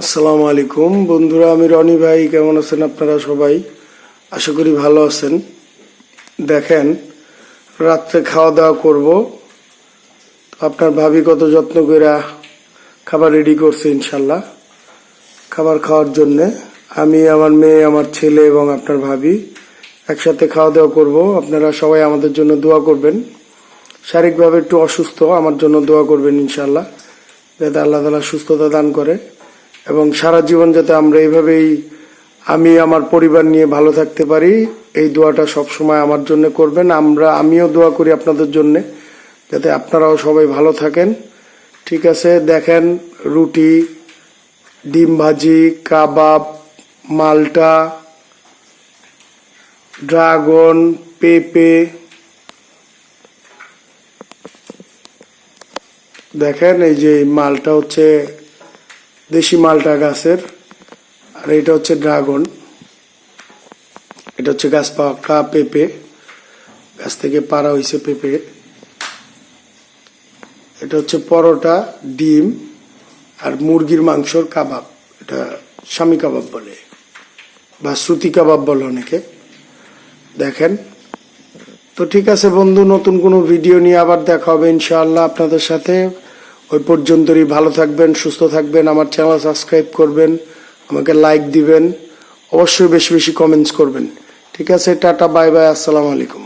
আসসালামু আলাইকুম বন্ধুরা, আমি রনি ভাই। কেমন আছেন আপনারা সবাই? আশা করি ভালো আছেন। দেখেন, রাত্রে খাওয়া দাওয়া করব। আপনার ভাবি কত যত্ন করে খাবার রেডি করছে। ইনশাল্লাহ খাবার খাওয়ার জন্যে আমি, আমার মেয়ে, আমার ছেলে এবং আপনার ভাবি একসাথে খাওয়া দাওয়া করব। আপনারা সবাই আমাদের জন্য দোয়া করবেন। শারীরিকভাবে একটু অসুস্থ, আমার জন্য দোয়া করবেন ইনশাল্লাহ, যাতে আল্লাহ তাআলা সুস্থতা দান করে এবং সারা জীবন যাতে আমরা এইভাবেই আমি আমার পরিবার নিয়ে ভালো থাকতে পারি। এই দোয়াটা সব সময় আমার জন্য করবেন। আমিও দোয়া করি আপনাদের জন্য, যাতে আপনারাও সবাই ভালো থাকেন। ঠিক আছে, দেখেন, রুটি, ডিম ভাজি, কাবাব, মালটা, ড্রাগন, পেঁপে। দেখেন, এই যে মালটা হচ্ছে দেশি মালটা গাছের, আর এটা হচ্ছে ড্রাগন। এটা হচ্ছে গাছ পাকা পেঁপে, গাছ থেকে পাড়া হয়েছে পেঁপে। এটা হচ্ছে পরোটা, ডিম আর মুরগির মাংসর কাবাব। এটা স্বামী কাবাব বলে বা সুতি কাবাব বলে অনেকে। দেখেন তো, ঠিক আছে বন্ধু, নতুন কোনো ভিডিও নিয়ে আবার দেখা হবে ইনশাআল্লাহ আপনাদের সাথে। ওই পর্যন্তই ভালো থাকবেন, সুস্থ থাকবেন। আমার চ্যানেল সাবস্ক্রাইব করবেন, আমাকে লাইক দিবেন, অবশ্যই বেশি বেশি কমেন্টস করবেন। ঠিক আছে, টাটা, বাই বাই, আসসালামু আলাইকুম।